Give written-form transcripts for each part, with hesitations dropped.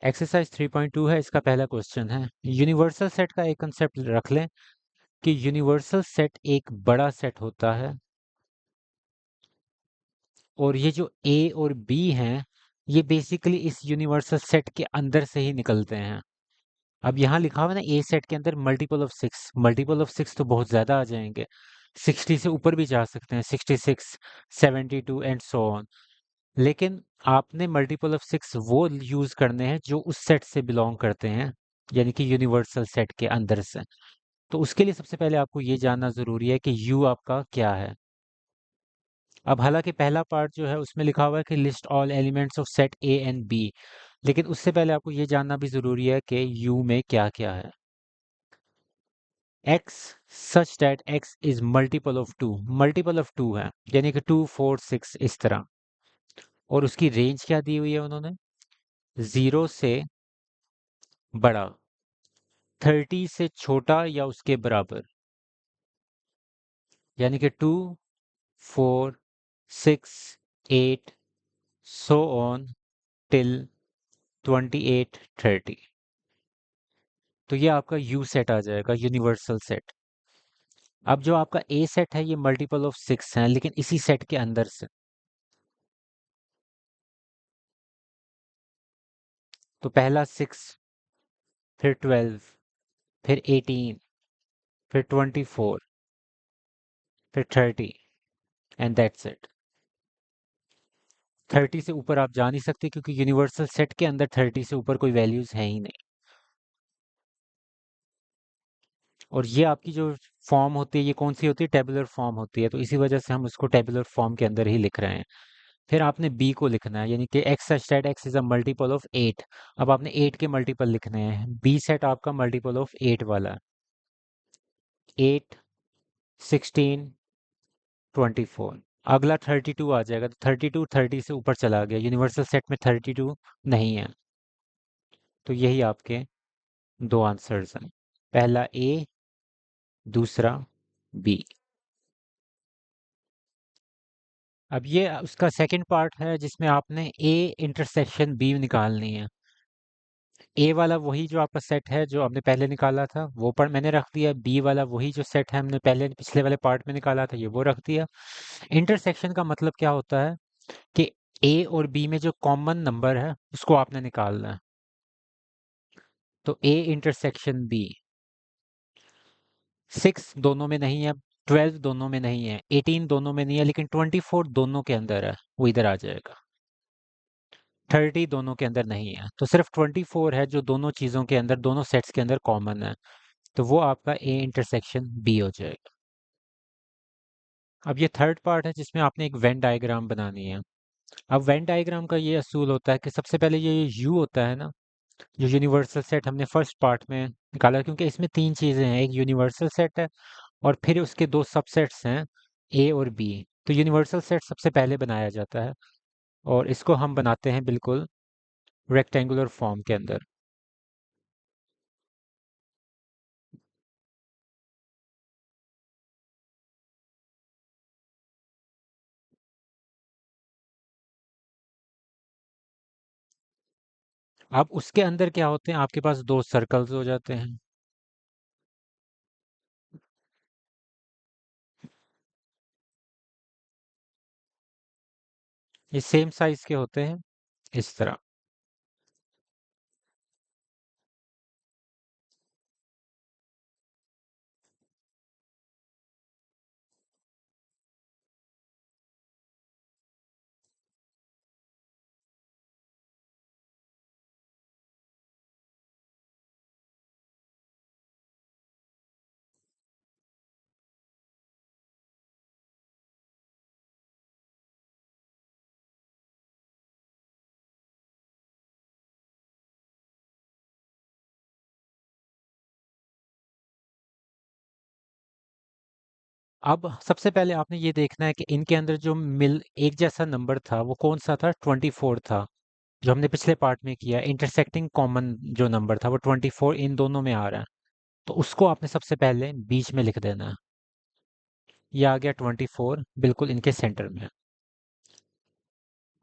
Exercise 3.2 है, इसका पहला क्वेश्चन है। यूनिवर्सल सेट का एक कंसेप्ट रख लें कि यूनिवर्सल सेट एक बड़ा सेट होता है और ये जो ए और बी हैं ये बेसिकली इस यूनिवर्सल सेट के अंदर से ही निकलते हैं। अब यहाँ लिखा हुआ है ना, ए सेट के अंदर मल्टीपल ऑफ सिक्स तो बहुत ज्यादा आ जाएंगे, 60 से ऊपर भी जा सकते हैं, 66, 72 एंड सो ऑन। लेकिन आपने मल्टीपल ऑफ सिक्स वो यूज करने हैं जो उस सेट से बिलोंग करते हैं, यानी कि यूनिवर्सल सेट के अंदर से। तो उसके लिए सबसे पहले आपको ये जानना जरूरी है कि यू आपका क्या है। अब हालांकि पहला पार्ट जो है उसमें लिखा हुआ है कि list all elements of set A and B, लेकिन उससे पहले आपको ये जानना भी जरूरी है कि यू में क्या क्या है। x such that x is multiple of two है, यानी कि 2 4 6 इस तरह। और उसकी रेंज क्या दी हुई है उन्होंने, 0 से बड़ा, 30 से छोटा या उसके बराबर, यानी कि 2 4 6 8 सो ऑन टिल 28 30। तो ये आपका यू सेट आ जाएगा, यूनिवर्सल सेट। अब जो आपका ए सेट है ये मल्टीपल ऑफ सिक्स है, लेकिन इसी सेट के अंदर से। तो पहला 6, फिर 12, फिर 18, फिर 24, फिर 30 एंड दैट्स इट। 30 से ऊपर आप जा नहीं सकते क्योंकि यूनिवर्सल सेट के अंदर 30 से ऊपर कोई वैल्यूज है ही नहीं। और ये आपकी जो फॉर्म होती है ये कौन सी होती है, टेबुलर फॉर्म होती है, तो इसी वजह से हम उसको टेबुलर फॉर्म के अंदर ही लिख रहे हैं। फिर आपने बी को लिखना है, यानी कि x such that x is a multiple of 8। अब आपने 8 के मल्टीपल लिखने हैं, बी सेट आपका मल्टीपल ऑफ 8 वाला, 8 16 24। अगला 32 आ जाएगा, तो 32 30 से ऊपर चला गया, यूनिवर्सल सेट में 32 नहीं है। तो यही आपके दो आंसर्स हैं, पहला ए, दूसरा बी। अब ये उसका सेकंड पार्ट है जिसमें आपने ए इंटरसेक्शन बी निकालनी है। ए वाला वही जो आपका सेट है जो आपने पहले निकाला था वो पर मैंने रख दिया, बी वाला वही जो सेट है हमने पहले पिछले वाले पार्ट में निकाला था ये वो रख दिया। इंटरसेक्शन का मतलब क्या होता है कि ए और बी में जो कॉमन नंबर है उसको आपने निकालना है। तो ए इंटरसेक्शन बी, 6 दोनों में नहीं है, 12 दोनों में नहीं है, 18 दोनों में नहीं है, लेकिन 24 दोनों के अंदर है, वो इधर आ जाएगा। 30 दोनों के अंदर नहीं है, तो सिर्फ 24 है जो दोनों चीजों के अंदर, दोनों सेट्स के अंदर कॉमन है, तो वो आपका ए इंटरसेक्शन बी हो जाएगा। अब ये थर्ड पार्ट है जिसमें आपने एक वेन डायग्राम बनानी है। अब वेन डायग्राम का ये असूल होता है कि सबसे पहले ये यू होता है ना, जो यूनिवर्सल सेट हमने फर्स्ट पार्ट में निकाला, क्योंकि इसमें तीन चीजें हैं, एक यूनिवर्सल सेट है और फिर उसके दो सबसेट्स हैं, ए और बी। तो यूनिवर्सल सेट सबसे पहले बनाया जाता है और इसको हम बनाते हैं बिल्कुल रेक्टेंगुलर फॉर्म के अंदर। अब उसके अंदर क्या होते हैं, आपके पास दो सर्कल्स हो जाते हैं, ये सेम साइज के होते हैं इस तरह। अब सबसे पहले आपने ये देखना है कि इनके अंदर जो मिल एक जैसा नंबर था वो कौन सा था, 24 था, जो हमने पिछले पार्ट में किया। इंटरसेक्टिंग कॉमन जो नंबर था वो 24 इन दोनों में आ रहा है, तो उसको आपने सबसे पहले बीच में लिख देना है। ये आ गया 24 बिल्कुल इनके सेंटर में।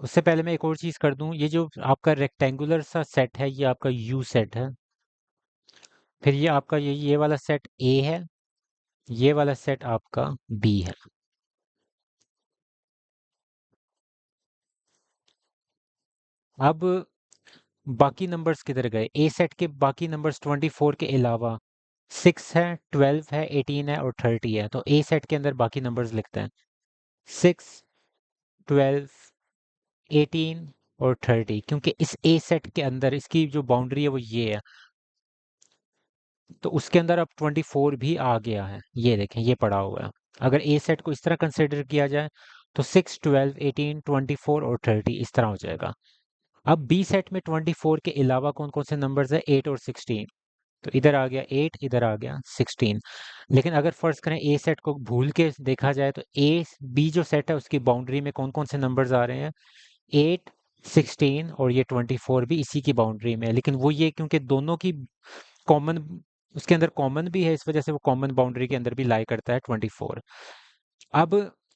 उससे पहले मैं एक और चीज़ कर दूं, ये जो आपका रेक्टेंगुलर सा सेट है ये आपका यू सेट है। फिर ये आपका ये वाला सेट ए है, ये वाला सेट आपका बी है। अब बाकी नंबर्स किधर गए? ए सेट के बाकी नंबर्स 24 के अलावा 6 है, 12 है, 18 है और 30 है। तो ए सेट के अंदर बाकी नंबर्स लिखते हैं, 6, 12, 18 और 30, क्योंकि इस ए सेट के अंदर इसकी जो बाउंड्री है वो ये है। तो उसके अंदर अब 24 भी आ गया है, ये देखें ये पड़ा हुआ है। अगर ए सेट को इस तरह कंसिडर किया जाए तो 6, 12, 18, 24 और 30 इस तरह हो जाएगा। अब बी सेट में 24 के अलावा कौन कौन से नंबर्स है? 8 और 16। तो इधर आ गया 8, इधर आ गया 16। लेकिन अगर फर्ज करें ए सेट को भूल के देखा जाए तो ए बी जो सेट है उसकी बाउंड्री में कौन कौन से नंबर्स आ रहे हैं? 8, 16 और ये 24 भी इसी की बाउंड्री में है। लेकिन वो ये क्योंकि दोनों की कॉमन, उसके अंदर कॉमन भी है, इस वजह से वो कॉमन बाउंड्री के अंदर भी लाई करता है 24। अब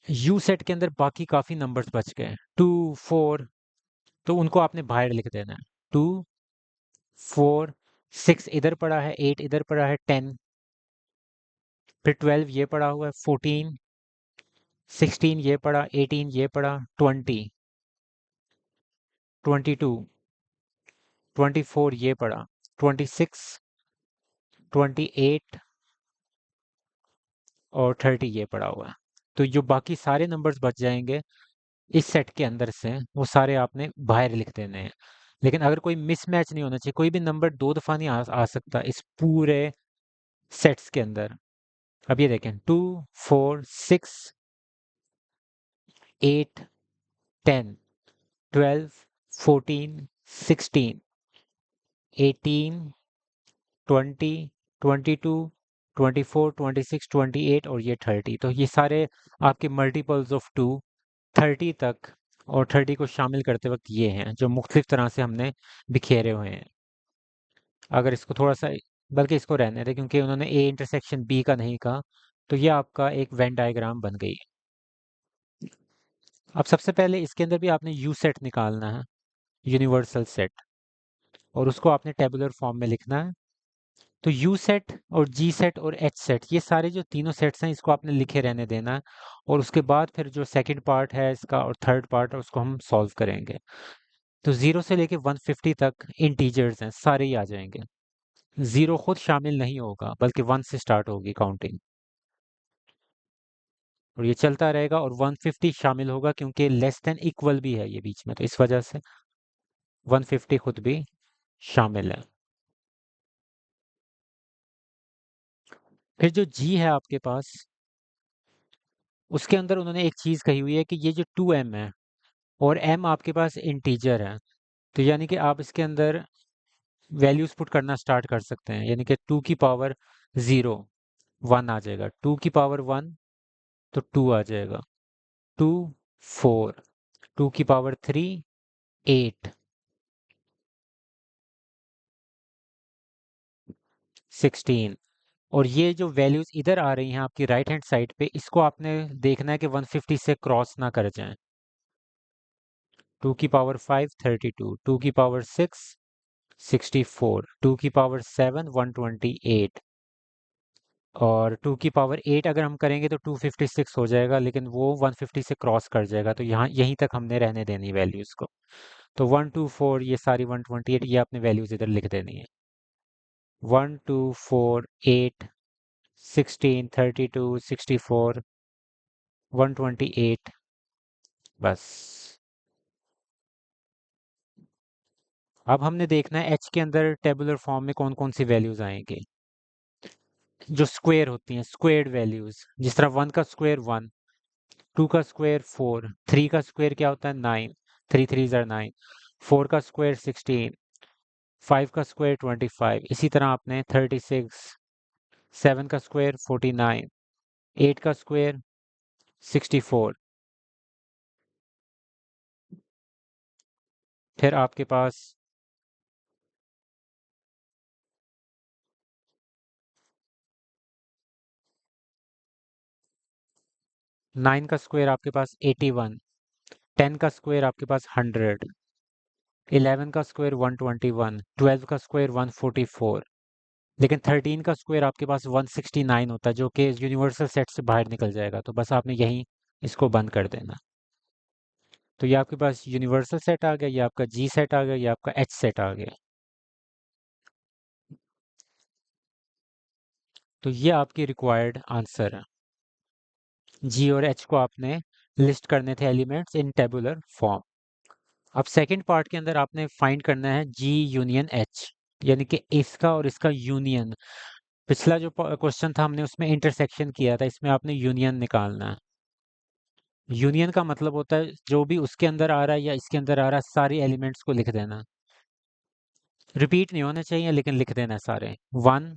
यू सेट के अंदर बाकी काफी नंबर्स बच गए, 2, 4, तो उनको आपने बाहर लिख देना है। 2, 4, 6 इधर पड़ा है, 8 इधर पड़ा है, 10, फिर 12 ये पड़ा हुआ है, 14, 16 ये पड़ा, 18 ये पड़ा, 20, 22, 24 ये पड़ा, 26, 28 और 30 ये पड़ा हुआ है। तो जो बाकी सारे नंबर्स बच जाएंगे इस सेट के अंदर से वो सारे आपने बाहर लिख देने हैं। लेकिन अगर कोई मिसमैच नहीं होना चाहिए, कोई भी नंबर दो दफा नहीं आ सकता इस पूरे सेट्स के अंदर। अब ये देखें, 2, 4, 6, 8, 10, 12, 14, 16, 18, 20, 22, 24, 26, 28 और ये 30। तो ये सारे आपके मल्टीपल्स ऑफ 2 30 तक, और 30 को शामिल करते वक्त ये हैं जो मुख्तलिफ तरह से हमने बिखेरे हुए हैं। अगर इसको थोड़ा सा, बल्कि इसको रहने दें क्योंकि उन्होंने ए इंटरसेक्शन बी का नहीं कहा, तो ये आपका एक वेन डायग्राम बन गई। अब सबसे पहले इसके अंदर भी आपने यू सेट निकालना है, यूनिवर्सल सेट, और उसको आपने टेबुलर फॉर्म में लिखना है। तो यू सेट और जी सेट और एच सेट, ये सारे जो तीनों सेट्स हैं इसको आपने लिखे रहने देना है। और उसके बाद फिर जो सेकंड पार्ट है इसका और थर्ड पार्ट है उसको हम सॉल्व करेंगे। तो 0 से लेके 150 तक इंटीजर्स हैं, सारे ही आ जाएंगे। 0 खुद शामिल नहीं होगा बल्कि 1 से स्टार्ट होगी काउंटिंग, और ये चलता रहेगा। और 150 शामिल होगा क्योंकि लेस देन इक्वल भी है ये बीच में, तो इस वजह से 150 खुद भी शामिल है। फिर जो जी है आपके पास, उसके अंदर उन्होंने एक चीज कही हुई है कि ये जो 2m है और m आपके पास इंटीजर है, तो यानी कि आप इसके अंदर वैल्यूज पुट करना स्टार्ट कर सकते हैं। यानी कि 2 की पावर 0 1 आ जाएगा, 2 की पावर 1 तो 2 आ जाएगा, 2, 4, 2 की पावर 3, 8, 16। और ये जो वैल्यूज इधर आ रही हैं आपकी राइट हैंड साइड पे, इसको आपने देखना है कि 150 से क्रॉस ना कर जाएं। 2 की पावर 5 32, 2 की पावर 6 64, 2 की पावर 7 128, और 2 की पावर 8 अगर हम करेंगे तो 256 हो जाएगा, लेकिन वो 150 से क्रॉस कर जाएगा, तो यहाँ यहीं तक हमने रहने देनी वैल्यूज को। तो 124 ये सारी 128 ये आपने वैल्यूज इधर लिख देनी है। 1, 2, 4, 8, 16, 32, 64, 128, बस। अब हमने देखना है एच के अंदर टेबुलर फॉर्म में कौन कौन सी वैल्यूज आएंगी जो स्क्वायर होती हैं, स्क्वायर्ड वैल्यूज। जिस तरह 1 का स्क्वायर 1, 2 का स्क्वायर 4, 3 का स्क्वायर क्या होता है 9, 3 3 are 9, 4 का स्क्वायर 16, 5 का स्क्वायर 25, इसी तरह आपने 36, 7 का स्क्वायर 49, 8 का स्क्वायर 64, फिर आपके पास 9 का स्क्वायर आपके पास 81, 10 का स्क्वायर आपके पास 100, 11 का स्क्वायर 121, 12 का स्क्वायर 144, लेकिन 13 का स्क्वायर आपके पास 169 होता है, जो कि यूनिवर्सल सेट से बाहर निकल जाएगा। तो बस आपने यहीं इसको बंद कर देना। तो ये आपके पास यूनिवर्सल सेट आ गया, ये आपका जी सेट आ गया, ये आपका एच सेट आ गया। तो ये आपकी रिक्वायर्ड आंसर है। जी और एच को आपने लिस्ट करने the elements in tabular form. अब सेकंड पार्ट के अंदर आपने फाइंड करना है जी यूनियन एच, यानी कि इसका और इसका यूनियन। पिछला जो क्वेश्चन था हमने उसमें इंटरसेक्शन किया था, इसमें आपने यूनियन निकालना है। यूनियन का मतलब होता है जो भी उसके अंदर आ रहा है या इसके अंदर आ रहा है, सारे एलिमेंट्स को लिख देना। रिपीट नहीं होने चाहिए, लेकिन लिख देना है सारे। 1,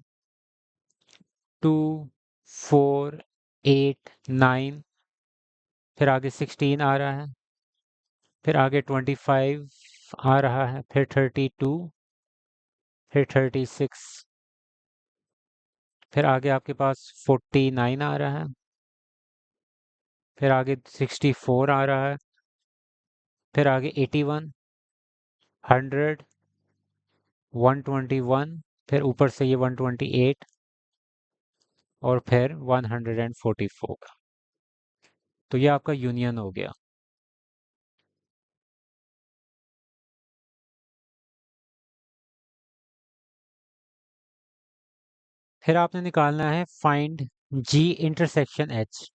2, 4, 8, 9, फिर आगे 16 आ रहा है, फिर आगे 25 आ रहा है, फिर 32, फिर 36, फिर आगे आपके पास 49 आ रहा है, फिर आगे 64 आ रहा है, फिर आगे 81, 100, 121, फिर ऊपर से ये 128, और फिर 144। तो ये आपका यूनियन हो गया। फिर आपने निकालना है फाइंड जी इंटरसेक्शन एच,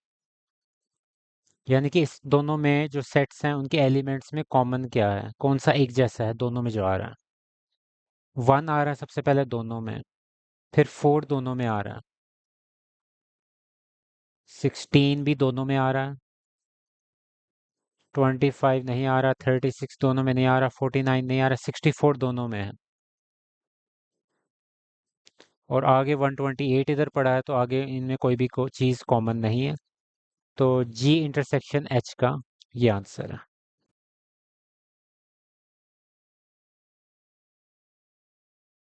यानी कि इस दोनों में जो सेट्स हैं उनके एलिमेंट्स में कॉमन क्या है, कौन सा एक जैसा है दोनों में जो आ रहा है। 1 आ रहा है सबसे पहले दोनों में, फिर 4 दोनों में आ रहा है, 16 भी दोनों में आ रहा है, 25 नहीं आ रहा, 36 दोनों में नहीं आ रहा, 49 नहीं आ रहा, 64 दोनों में है, और आगे 128 इधर पड़ा है, तो आगे इनमें कोई भी चीज़ कॉमन नहीं है। तो जी इंटरसेक्शन एच का ये आंसर है।